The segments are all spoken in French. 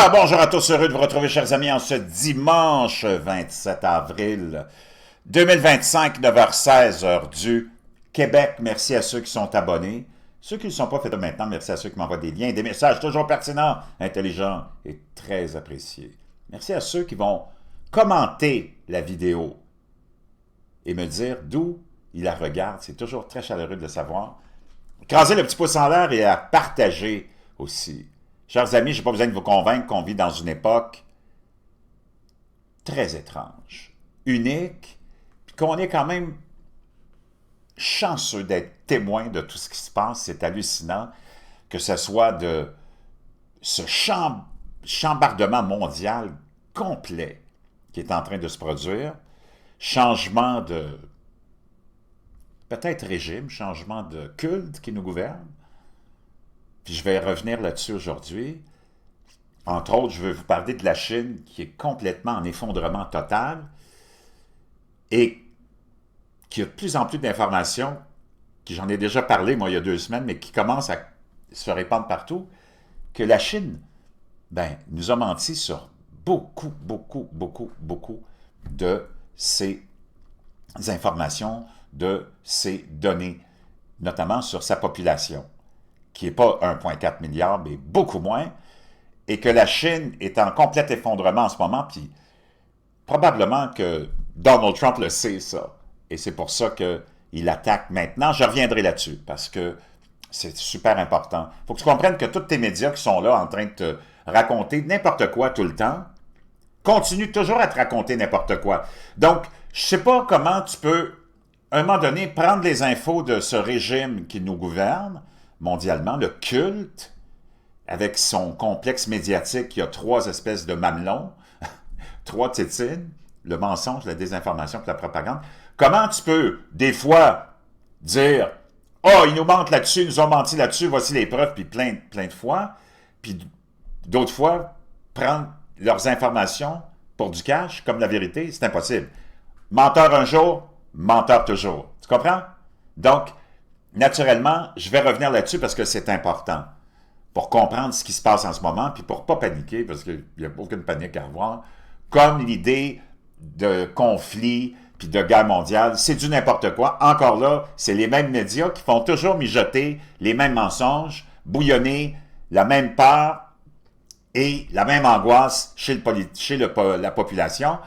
Alors, bonjour à tous, heureux de vous retrouver, chers amis, en ce dimanche 27 avril 2025, 9h16, heure du Québec. Merci à ceux qui sont abonnés. Ceux qui ne le sont pas, faites-le maintenant. Merci à ceux qui m'envoient des liens, des messages toujours pertinents, intelligents et très appréciés. Merci à ceux qui vont commenter la vidéo et me dire d'où ils la regardent. C'est toujours très chaleureux de le savoir. Écrasez le petit pouce en l'air et à partager aussi. Chers amis, je n'ai pas besoin de vous convaincre qu'on vit dans une époque très étrange, unique, puis qu'on est quand même chanceux d'être témoin de tout ce qui se passe. C'est hallucinant que ce soit de ce chambardement mondial complet qui est en train de se produire, changement de peut-être régime, changement de culte qui nous gouverne. Puis je vais revenir là-dessus aujourd'hui. Entre autres, je veux vous parler de la Chine qui est complètement en effondrement total et qui a de plus en plus d'informations, qui j'en ai déjà parlé, moi, il y a 2 semaines, mais qui commencent à se répandre partout, que la Chine, nous a menti sur beaucoup de ces informations, de ces données, notamment sur sa population, qui n'est pas 1,4 milliard, mais beaucoup moins, et que la Chine est en complet effondrement en ce moment, puis probablement que Donald Trump le sait, ça. Et c'est pour ça qu'il attaque maintenant. Je reviendrai là-dessus, parce que c'est super important. Il faut que tu comprennes que tous tes médias qui sont là en train de te raconter n'importe quoi tout le temps, continuent toujours à te raconter n'importe quoi. Donc, je ne sais pas comment tu peux, à un moment donné, prendre les infos de ce régime qui nous gouverne, mondialement, le culte, avec son complexe médiatique qui a 3 espèces de mamelons, 3 tétines, le mensonge, la désinformation et la propagande. Comment tu peux, des fois, dire « Oh, ils nous mentent là-dessus, ils nous ont menti là-dessus, voici les preuves », puis plein de fois, puis d'autres fois, prendre leurs informations pour du cash, comme la vérité, c'est impossible. Menteur un jour, menteur toujours. Tu comprends? Donc, naturellement, je vais revenir là-dessus parce que c'est important pour comprendre ce qui se passe en ce moment, puis pour ne pas paniquer, parce qu'il n'y a aucune panique à avoir, comme l'idée de conflit puis de guerre mondiale, c'est du n'importe quoi. Encore là, c'est les mêmes médias qui font toujours mijoter les mêmes mensonges, bouillonner la même peur et la même angoisse chez la population.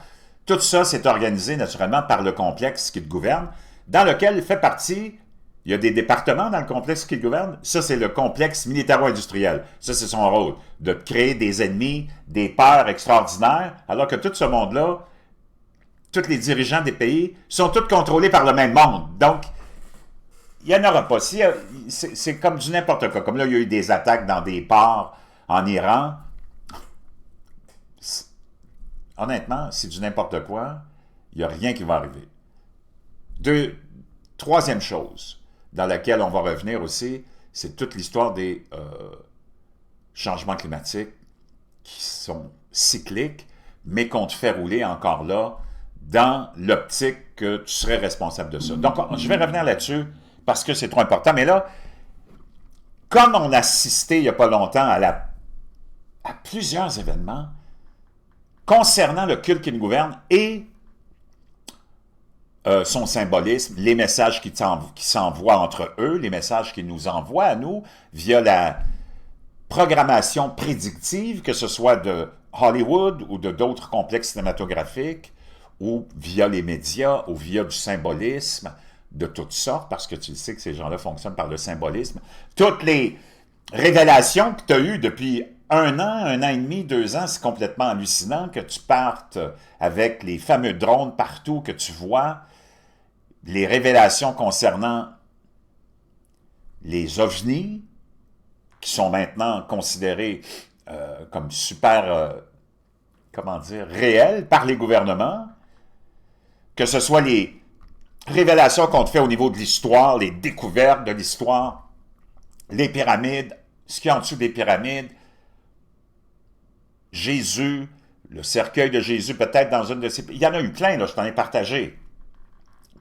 Tout ça, c'est organisé naturellement par le complexe qui le gouverne, dans lequel fait partie. Il y a des départements dans le complexe qui le gouverne. Ça, c'est le complexe militaro-industriel. Ça, c'est son rôle, de créer des ennemis, des peurs extraordinaires, alors que tout ce monde-là, tous les dirigeants des pays, sont tous contrôlés par le même monde. Donc, il n'y en aura pas. C'est comme du n'importe quoi. Comme là, il y a eu des attaques dans des ports en Iran. Honnêtement, c'est du n'importe quoi. Il n'y a rien qui va arriver. Troisième chose, dans laquelle on va revenir aussi, c'est toute l'histoire des changements climatiques qui sont cycliques, mais qu'on te fait rouler encore là dans l'optique que tu serais responsable de ça. Donc, je vais revenir là-dessus parce que c'est trop important. Mais là, comme on a assisté il n'y a pas longtemps à plusieurs événements concernant le culte qui nous gouverne et son symbolisme, les messages qui s'envoient entre eux, les messages qu'ils nous envoient à nous via la programmation prédictive, que ce soit de Hollywood ou de d'autres complexes cinématographiques, ou via les médias, ou via du symbolisme de toutes sortes, parce que tu sais que ces gens-là fonctionnent par le symbolisme. Toutes les révélations que tu as eues depuis 1 an, 1 an et demi, 2 ans, c'est complètement hallucinant que tu partes avec les fameux drones partout que tu vois, les révélations concernant les ovnis, qui sont maintenant considérés comme super, réels par les gouvernements, que ce soit les révélations qu'on te fait au niveau de l'histoire, les découvertes de l'histoire, les pyramides, ce qu'il y a en dessous des pyramides, Jésus, le cercueil de Jésus, peut-être dans une de ces... Il y en a eu plein, là, je t'en ai partagé.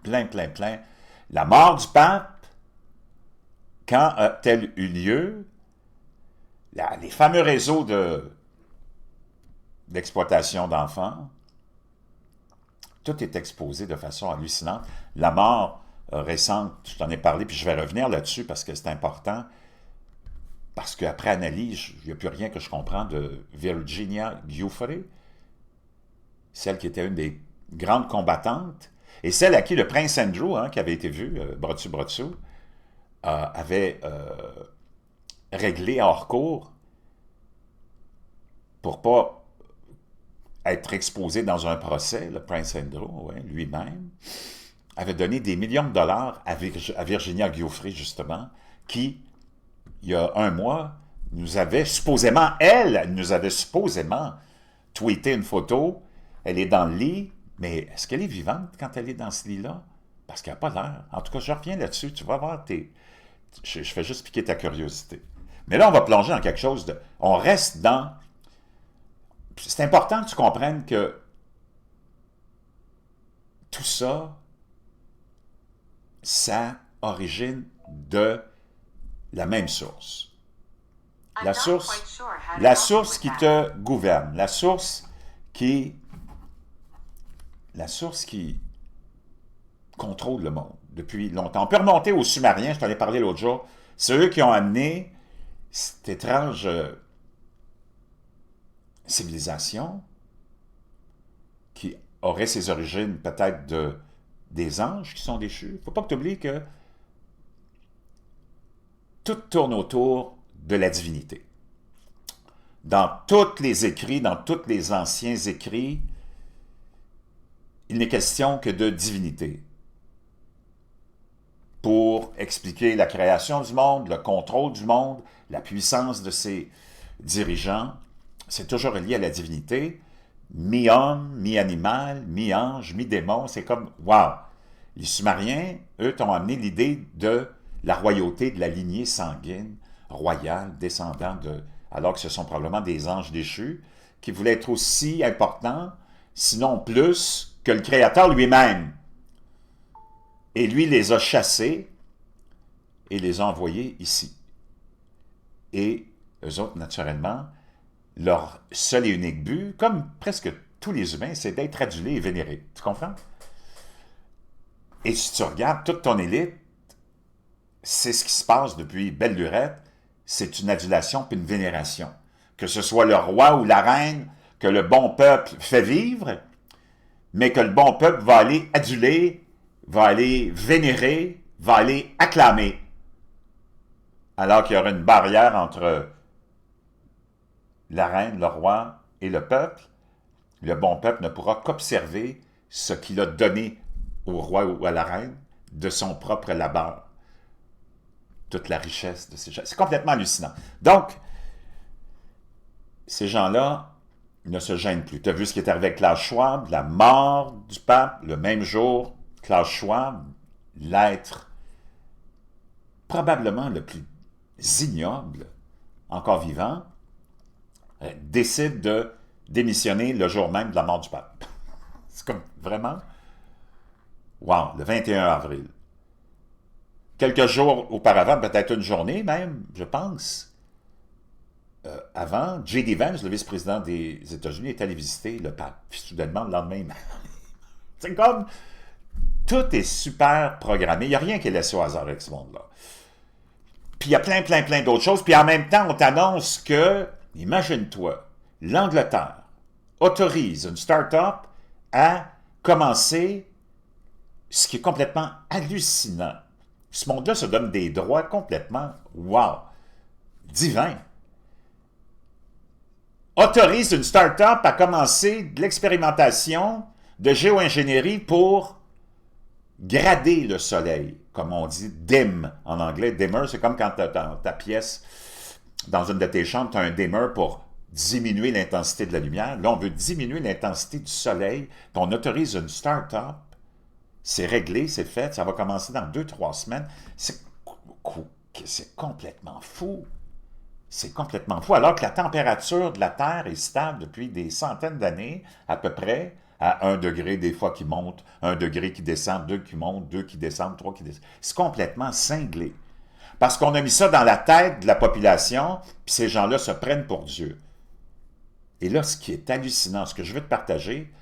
Plein. La mort du pape, quand a-t-elle eu lieu? Les fameux réseaux de d'exploitation d'enfants. Tout est exposé de façon hallucinante. La mort récente, je t'en ai parlé, puis je vais revenir là-dessus parce que c'est important, parce qu'après analyse, il n'y a plus rien que je comprends de Virginia Giuffre, celle qui était une des grandes combattantes, et celle à qui le prince Andrew, hein, qui avait été vu, Brotsu, avait réglé hors cours pour pas être exposé dans un procès, le prince Andrew, ouais, lui-même, avait donné des millions de dollars à Virginia Giuffre, justement, qui, il y a un mois, nous avait supposément, elle nous avait supposément tweeté une photo, elle est dans le lit, mais est-ce qu'elle est vivante quand elle est dans ce lit-là? Parce qu'elle n'a pas l'air. En tout cas, je reviens là-dessus, tu vas voir, je fais juste piquer ta curiosité. Mais là, on va plonger dans quelque chose de... On reste dans... C'est important que tu comprennes que tout ça, ça origine de la même source. La source qui te gouverne, la source qui contrôle le monde depuis longtemps. On peut remonter aux Sumériens, je t'en ai parlé l'autre jour. C'est eux qui ont amené cette étrange civilisation qui aurait ses origines peut-être des anges qui sont déchus. Il ne faut pas que tu oublies que tout tourne autour de la divinité. Dans tous les écrits, dans tous les anciens écrits, il n'est question que de divinité. Pour expliquer la création du monde, le contrôle du monde, la puissance de ses dirigeants, c'est toujours lié à la divinité. Mi-homme, mi-animal, mi-ange, mi-démon, c'est comme, wow! Les Sumériens, eux, t'ont amené l'idée de la royauté, de la lignée sanguine, royale, descendant de... alors que ce sont probablement des anges déchus, qui voulaient être aussi importants, sinon plus, que le Créateur lui-même. Et lui les a chassés et les a envoyés ici. Et eux autres, naturellement, leur seul et unique but, comme presque tous les humains, c'est d'être adulés et vénérés. Tu comprends? Et si tu regardes toute ton élite, c'est ce qui se passe depuis belle lurette, c'est une adulation puis une vénération. Que ce soit le roi ou la reine que le bon peuple fait vivre, mais que le bon peuple va aller aduler, va aller vénérer, va aller acclamer. Alors qu'il y aura une barrière entre la reine, le roi et le peuple, le bon peuple ne pourra qu'observer ce qu'il a donné au roi ou à la reine de son propre labeur. Toute la richesse de ces gens. C'est complètement hallucinant. Donc, ces gens-là ne se gênent plus. Tu as vu ce qui est arrivé avec Klaus Schwab, la mort du pape, le même jour, Klaus Schwab, l'être probablement le plus ignoble, encore vivant, décide de démissionner le jour même de la mort du pape. C'est comme vraiment... Wow, le 21 avril. Quelques jours auparavant, peut-être une journée même, je pense, avant, J.D. Vance, le vice-président des États-Unis, est allé visiter le pape. Puis soudainement, le lendemain, c'est comme... Tout est super programmé. Il n'y a rien qui est laissé au hasard avec ce monde-là. Puis il y a plein d'autres choses. Puis en même temps, on t'annonce que, imagine-toi, l'Angleterre autorise une start-up à commencer, ce qui est complètement hallucinant. Ce monde-là se donne des droits complètement, wow, divins. Autorise une start-up à commencer de l'expérimentation de géo-ingénierie pour grader le soleil, comme on dit, dim en anglais. Dimmer, c'est comme quand dans ta pièce, dans une de tes chambres, tu as un dimmer pour diminuer l'intensité de la lumière. Là, on veut diminuer l'intensité du soleil, puis on autorise une start-up. C'est réglé, c'est fait, ça va commencer dans 2-3 semaines. C'est complètement fou. C'est complètement fou. Alors que la température de la Terre est stable depuis des centaines d'années, à peu près, à 1 degré, des fois qui monte, 1 degré qui descend, 2 qui montent, 2 qui descendent, 3 qui descendent. C'est complètement cinglé. Parce qu'on a mis ça dans la tête de la population, puis ces gens-là se prennent pour Dieu. Et là, ce qui est hallucinant, ce que je veux te partager,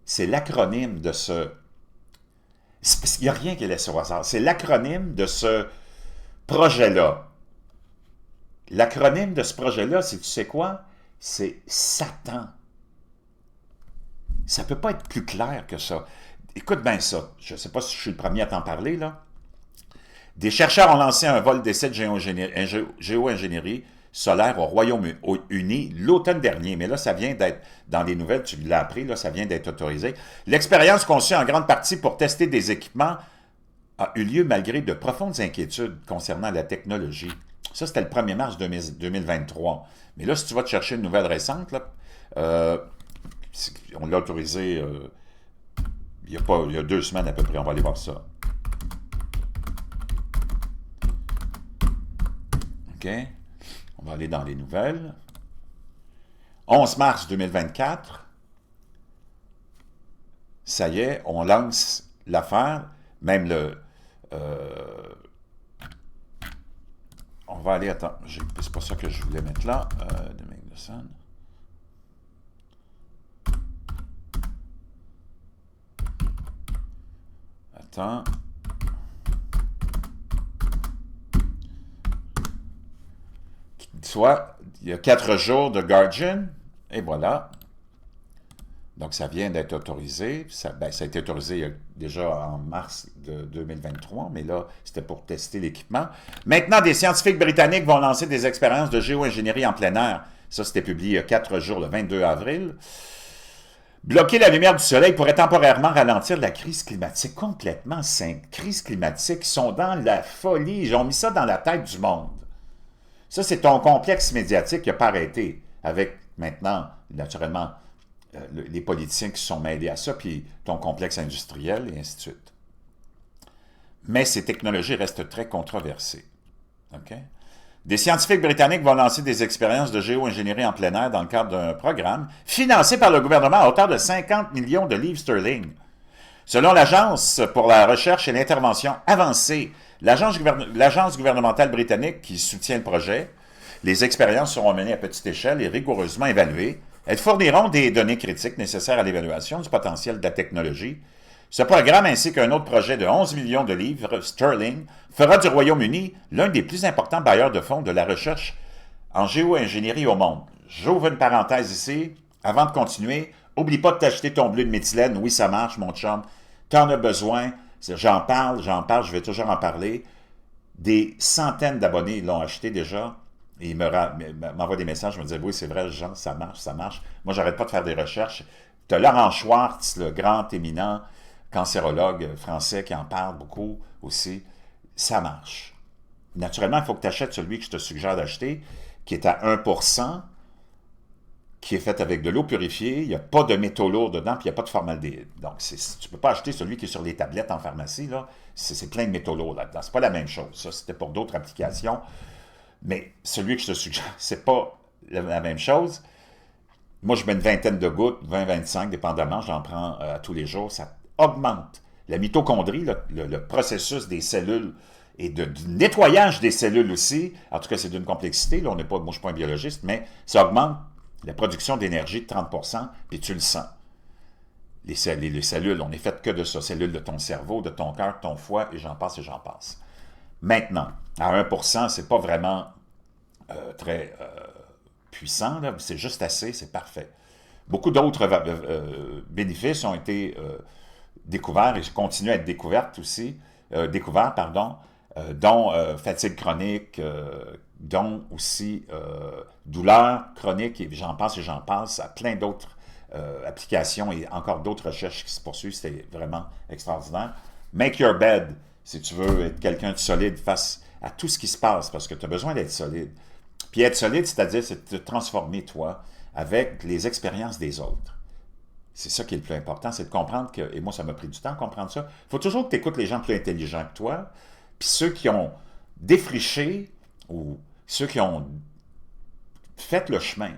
c'est l'acronyme de ce... Il n'y a rien qui est laissé au hasard. C'est l'acronyme de ce projet-là. L'acronyme de ce projet-là, c'est, tu sais quoi? C'est Satan. Ça ne peut pas être plus clair que ça. Écoute bien ça. Je ne sais pas si je suis le premier à t'en parler, là. Des chercheurs ont lancé un vol d'essai de géo-ingénierie solaire au Royaume-Uni l'automne dernier. Mais là, ça vient d'être, dans les nouvelles, tu l'as appris, là, ça vient d'être autorisé. L'expérience conçue en grande partie pour tester des équipements a eu lieu malgré de profondes inquiétudes concernant la technologie. Ça, c'était le 1er mars 2023. Mais là, si tu vas te chercher une nouvelle récente, là, on l'a autorisé il y a 2 semaines à peu près. On va aller voir ça. OK? On va aller dans les nouvelles. 11 mars 2024. Ça y est, on lance l'affaire. Même le... on va aller... Attends, c'est pas ça que je voulais mettre là. Attends. Soit, il y a 4 jours de Guardian, et voilà. Donc, ça vient d'être autorisé. Ça a été autorisé déjà en mars de 2023, mais là, c'était pour tester l'équipement. Maintenant, des scientifiques britanniques vont lancer des expériences de géo-ingénierie en plein air. Ça, c'était publié il y a 4 jours, le 22 avril. Bloquer la lumière du soleil pourrait temporairement ralentir la crise climatique. Complètement, c'est une crise climatique. Ils sont dans la folie. Ils ont mis ça dans la tête du monde. Ça, c'est ton complexe médiatique qui n'a pas arrêté avec, maintenant, naturellement, les politiciens qui se sont mêlés à ça, puis ton complexe industriel, et ainsi de suite. Mais ces technologies restent très controversées. OK? Des scientifiques britanniques vont lancer des expériences de géo-ingénierie en plein air dans le cadre d'un programme financé par le gouvernement à hauteur de 50 millions de livres sterling. Selon l'Agence pour la recherche et l'intervention avancée, l'agence gouvernementale britannique qui soutient le projet, les expériences seront menées à petite échelle et rigoureusement évaluées. Elles fourniront des données critiques nécessaires à l'évaluation du potentiel de la technologie. Ce programme, ainsi qu'un autre projet de 11 millions de livres sterling, fera du Royaume-Uni l'un des plus importants bailleurs de fonds de la recherche en géo-ingénierie au monde. J'ouvre une parenthèse ici. Avant de continuer, oublie pas de t'acheter ton bleu de méthylène. Oui, ça marche, mon chum. T'en as besoin. J'en parle, je vais toujours en parler. Des centaines d'abonnés l'ont acheté déjà. Et ils m'envoient des messages, me disent « Oui, c'est vrai, Jean, ça marche, ça marche. » Moi, j'arrête pas de faire des recherches. Tu as Laurent Schwartz, le grand éminent cancérologue français qui en parle beaucoup aussi. Ça marche. Naturellement, il faut que tu achètes celui que je te suggère d'acheter, qui est à 1%, qui est fait avec de l'eau purifiée, il n'y a pas de métaux lourds dedans, puis il n'y a pas de formaldéhyde. Donc, tu ne peux pas acheter celui qui est sur les tablettes en pharmacie, là. C'est plein de métaux lourds là-dedans. C'est pas la même chose. Ça, c'était pour d'autres applications. Mais celui que je te suggère, c'est pas la même chose. Moi, je mets une vingtaine de gouttes, 20-25, dépendamment, j'en prends à tous les jours. Ça augmente la mitochondrie, le processus des cellules et du nettoyage des cellules aussi. En tout cas, c'est d'une complexité. Là, moi, je ne suis pas un biologiste, mais ça augmente la production d'énergie de 30%, puis tu le sens. Les cellules, on n'est fait que de ça. Cellules de ton cerveau, de ton cœur, de ton foie, et j'en passe et j'en passe. Maintenant, à 1%, c'est pas vraiment très puissant, c'est juste assez, c'est parfait. Beaucoup d'autres bénéfices ont été découverts et continuent à être découverts, dont fatigue chronique, dont aussi douleur chronique, et j'en passe, à plein d'autres applications et encore d'autres recherches qui se poursuivent, c'est vraiment extraordinaire. Make your bed, si tu veux être quelqu'un de solide face à tout ce qui se passe, parce que tu as besoin d'être solide. Puis être solide, c'est-à-dire, c'est de te transformer, toi, avec les expériences des autres. C'est ça qui est le plus important, c'est de comprendre que, et moi, ça m'a pris du temps à comprendre ça, il faut toujours que tu écoutes les gens plus intelligents que toi, puis ceux qui ont défriché, ou ceux qui ont fait le chemin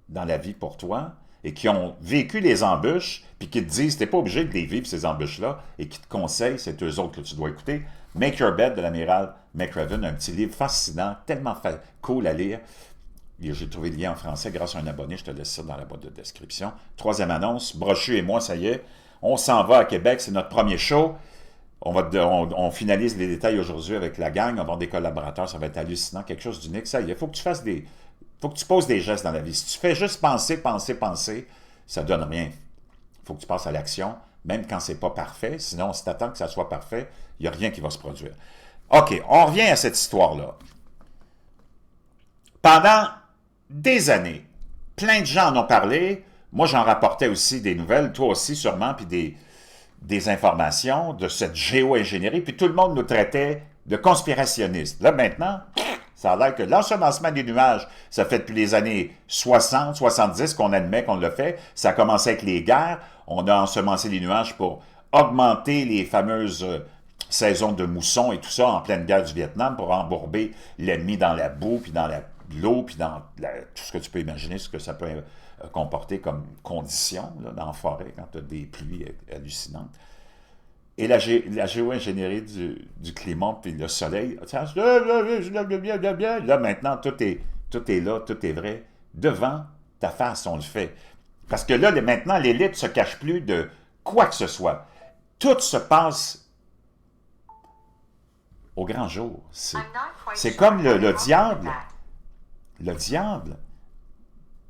dans la vie pour toi, et qui ont vécu les embûches, puis qui te disent, tu n'es pas obligé de les vivre, ces embûches-là, et qui te conseillent, c'est eux autres que tu dois écouter. Make Your Bed de l'amiral McRaven, un petit livre fascinant, tellement cool à lire. J'ai trouvé le lien en français grâce à un abonné, je te laisse ça dans la boîte de description. Troisième annonce, Brochu et moi, ça y est, on s'en va à Québec, c'est notre premier show. On finalise les détails aujourd'hui avec la gang, on va avoir des collaborateurs, ça va être hallucinant, quelque chose d'unique. Ça y est, il faut que tu fasses faut que tu poses des gestes dans la vie. Si tu fais juste penser, ça donne rien. Il faut que tu passes à l'action, même quand c'est pas parfait. Sinon, si tu attends que ça soit parfait, il n'y a rien qui va se produire. OK, on revient à cette histoire-là. Pendant des années, plein de gens en ont parlé. Moi, j'en rapportais aussi des nouvelles, toi aussi sûrement, puis des informations de cette géo-ingénierie, puis tout le monde nous traitait de conspirationnistes. Là, maintenant, ça a l'air que l'ensemencement des nuages, ça fait depuis les années 60, 70 qu'on admet qu'on l'a fait. Ça a commencé avec les guerres. On a ensemencé les nuages pour augmenter les fameuses saisons de mousson et tout ça en pleine guerre du Vietnam pour embourber l'ennemi dans la boue, puis dans l'eau, puis dans tout ce que tu peux imaginer, ce que ça peut comporter comme conditions là, dans la forêt quand tu as des pluies hallucinantes. Et la géo-ingénierie du climat puis le soleil, là maintenant tout est là, tout est vrai. Devant ta face, on le fait. Parce que là, maintenant, l'élite ne se cache plus de quoi que ce soit. Tout se passe au grand jour. C'est comme le diable. Le diable,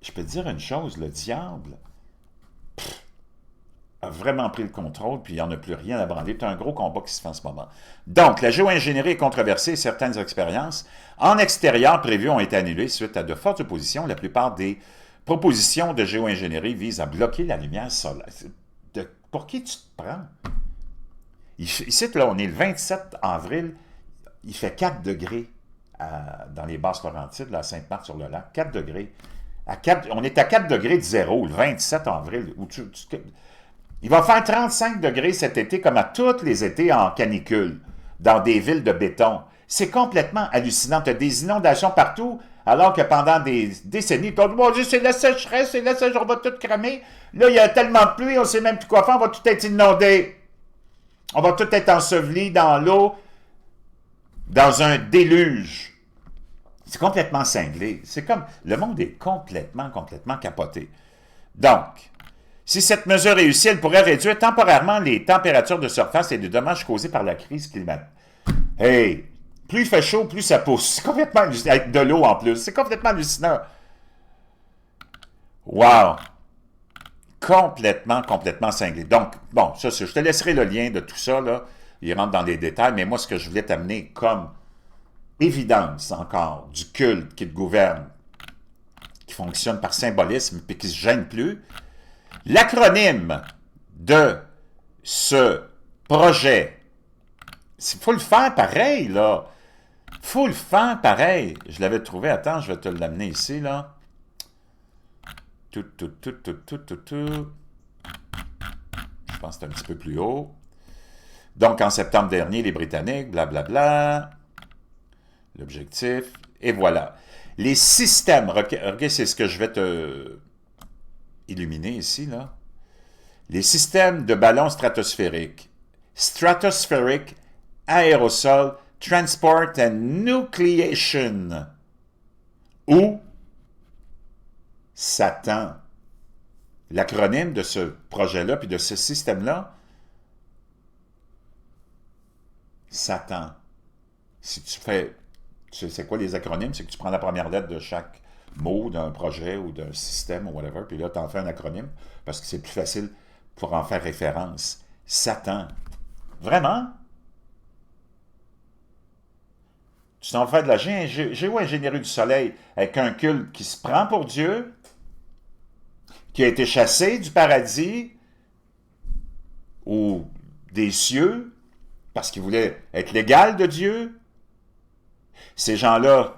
je peux te dire une chose, le diable a vraiment pris le contrôle, puis il n'y en a plus rien à branler. C'est un gros combat qui se fait en ce moment. Donc, la géo-ingénierie est controversée et certaines expériences en extérieur prévues ont été annulées suite à de fortes oppositions. La plupart des propositions de géo-ingénierie visent à bloquer la lumière solaire. Pour qui tu te prends? Ici, là, on est le 27 avril, il fait 4 degrés dans les Basses-Laurentides, à Sainte-Marthe-sur-le-Lac. 4 degrés. On est à 4 degrés de zéro, le 27 avril. Il va faire 35 degrés cet été, comme à tous les étés en canicule, dans des villes de béton. C'est complètement hallucinant. Tu as des inondations partout, alors que pendant des décennies, tu as dit, mon Dieu, c'est la sécheresse, on va tout cramer. Là, il y a tellement de pluie, on ne sait même plus quoi faire, on va tout être inondé. On va tout être enseveli dans l'eau, dans un déluge. C'est complètement cinglé. C'est comme, le monde est complètement capoté. Donc, si cette mesure réussit, elle pourrait réduire temporairement les températures de surface et les dommages causés par la crise climatique. Hey, plus il fait chaud, plus ça pousse. C'est complètement hallucinant. Avec de l'eau en plus. C'est complètement hallucinant. Wow! Complètement cinglé. Donc, bon, ça, je te laisserai le lien de tout ça, là. Il rentre dans les détails, mais moi, ce que je voulais t'amener comme évidence encore du culte qui te gouverne, qui fonctionne par symbolisme, puis qui ne se gêne plus, l'acronyme de ce projet, il faut le faire pareil, là. Il faut le faire pareil. Je l'avais trouvé, attends, je vais te l'amener ici, là. Je pense que c'est un petit peu plus haut. Donc, en septembre dernier, les Britanniques, blablabla. L'objectif, et voilà. Les systèmes, regarde, c'est ce que je vais te illuminer ici, là. Les systèmes de ballons stratosphériques. Stratospheric Aerosol Transport and Nucleation. Ou Satan. L'acronyme de ce projet-là, puis de ce système-là, Satan. Si tu fais, c'est quoi les acronymes? C'est que tu prends la première lettre de chaque mot d'un projet ou d'un système ou whatever, puis là, tu en fais un acronyme, parce que c'est plus facile pour en faire référence. Satan. Vraiment? Tu t'en fais de la géo-ingénierie du soleil avec un culte qui se prend pour Dieu, qui a été chassé du paradis ou des cieux parce qu'il voulait être l'égal de Dieu. Ces gens-là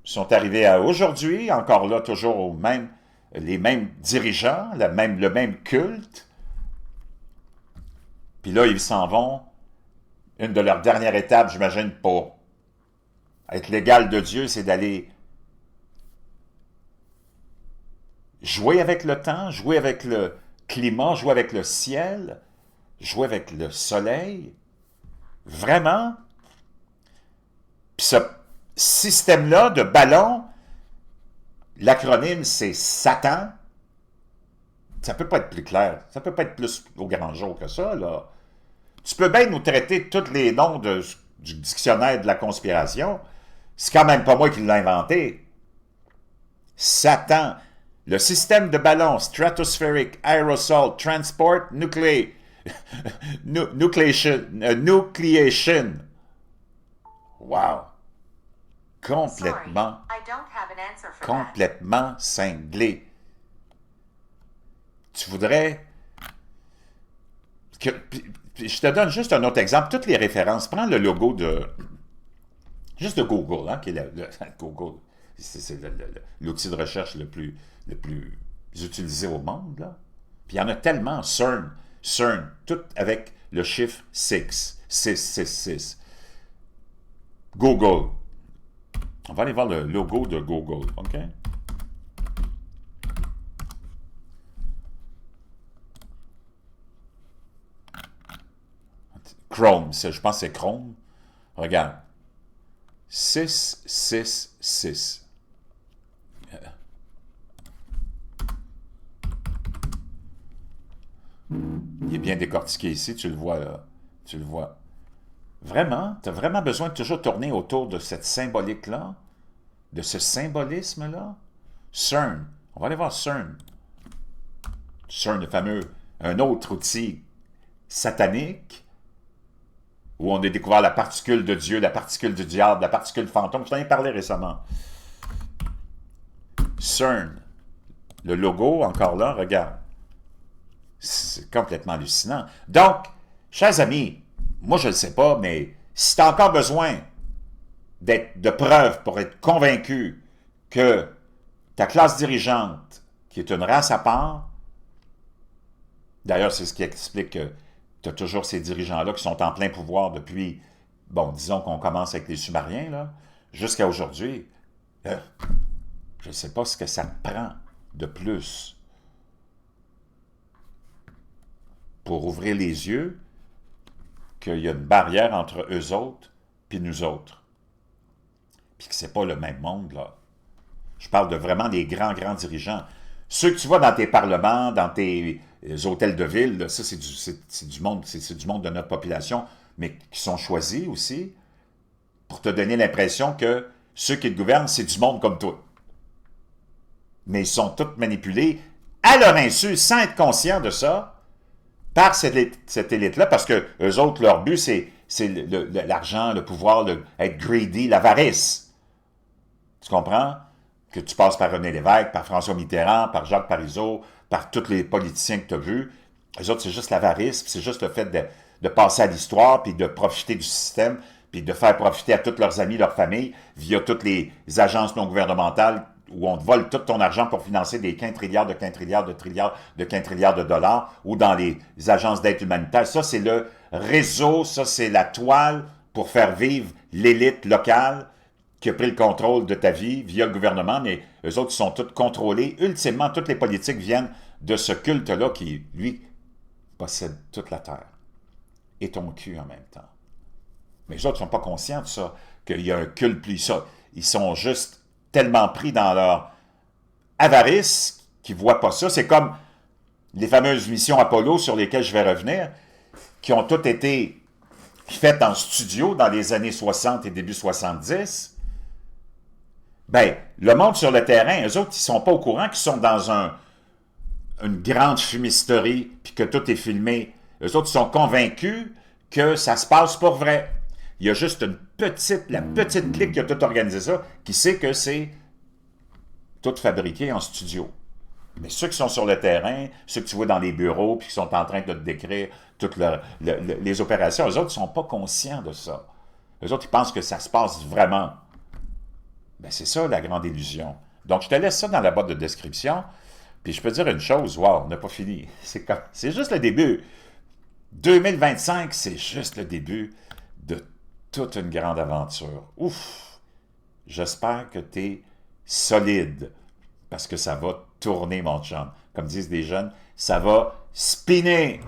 sont arrivés à aujourd'hui, encore là, toujours les mêmes dirigeants, le même culte. Puis là, ils s'en vont. Une de leurs dernières étapes, j'imagine, pour être l'égal de Dieu, c'est d'aller jouer avec le temps, jouer avec le climat, jouer avec le ciel, jouer avec le soleil. Vraiment? Puis ce système-là de ballon, l'acronyme, c'est Satan. Ça peut pas être plus clair. Ça peut pas être plus au grand jour que ça, là. Tu peux bien nous traiter tous les noms du dictionnaire de la conspiration. C'est quand même pas moi qui l'ai inventé. Satan, le système de ballon stratosphérique, aerosol, transport, nucleation. Wow. Complètement cinglé. Tu voudrais que... Je te donne juste un autre exemple. Toutes les références. Prends le logo juste de Google, hein, qui est Google. C'est l'outil de recherche le plus utilisé au monde, là. Puis il y en a tellement. CERN, tout avec le chiffre 6. Google. On va aller voir le logo de Google, OK? Chrome, je pense que c'est Chrome. Regarde. 666. Il est bien décortiqué ici, tu le vois là. Tu le vois. Vraiment? Tu as vraiment besoin de toujours tourner autour de cette symbolique-là? De ce symbolisme-là? CERN. On va aller voir CERN. CERN, le fameux, un autre outil satanique où on a découvert la particule de Dieu, la particule du diable, la particule fantôme. Je t'en ai parlé récemment. CERN. Le logo, encore là, regarde. C'est complètement hallucinant. Donc, chers amis, moi je ne le sais pas, mais si tu as encore besoin de preuves pour être convaincu que ta classe dirigeante, qui est une race à part, d'ailleurs c'est ce qui explique que tu as toujours ces dirigeants-là qui sont en plein pouvoir depuis, bon, disons qu'on commence avec les Sumériens, là, jusqu'à aujourd'hui. Je ne sais pas ce que ça te prend de plus pour ouvrir les yeux qu'il y a une barrière entre eux autres puis nous autres. Puis que c'est pas le même monde, là. Je parle de vraiment des grands dirigeants. Ceux que tu vois dans tes parlements, dans tes hôtels de ville, là, ça, c'est du monde, c'est du monde de notre population, mais qui sont choisis aussi pour te donner l'impression que ceux qui te gouvernent, c'est du monde comme toi. Mais ils sont tous manipulés à leur insu, sans être conscients de ça, par cette élite-là, parce que eux autres, leur but, c'est l'argent, le pouvoir, être greedy, l'avarice. Tu comprends? Que tu passes par René Lévesque, par François Mitterrand, par Jacques Parizeau, par tous les politiciens que tu as vus. Eux autres, c'est juste l'avarice, c'est juste le fait de passer à l'histoire, puis de profiter du système, puis de faire profiter à tous leurs amis, leurs familles, via toutes les agences non gouvernementales où on te vole tout ton argent pour financer des quintrilliards de dollars, ou dans les agences d'aide humanitaire. Ça, c'est le réseau, ça, c'est la toile pour faire vivre l'élite locale qui a pris le contrôle de ta vie via le gouvernement, mais eux autres sont tous contrôlés. Ultimement, toutes les politiques viennent de ce culte-là qui, lui, possède toute la terre. Et ton cul en même temps. Mais les autres ne sont pas conscients de ça, qu'il y a un culte plus ça. Ils sont juste tellement pris dans leur avarice qu'ils ne voient pas ça. C'est comme les fameuses missions Apollo sur lesquelles je vais revenir, qui ont toutes été faites en studio dans les années 60 et début 70. Ben, le monde sur le terrain, eux autres, ils ne sont pas au courant qu'ils sont dans une grande fumisterie, puis que tout est filmé. Eux autres, ils sont convaincus que ça se passe pour vrai. Il y a juste la petite clique qui a tout organisé ça, qui sait que c'est tout fabriqué en studio. Mais ceux qui sont sur le terrain, ceux que tu vois dans les bureaux, puis qui sont en train de te décrire toutes les opérations, eux autres, ils ne sont pas conscients de ça. Eux autres, ils pensent que ça se passe vraiment. Ben, c'est ça, la grande illusion. Donc, je te laisse ça dans la boîte de description, puis je peux te dire une chose, wow, on n'a pas fini. C'est juste le début. 2025, c'est juste le début de toute une grande aventure. Ouf! J'espère que tu es solide, parce que ça va tourner, mon chum. Comme disent des jeunes, ça va spinner.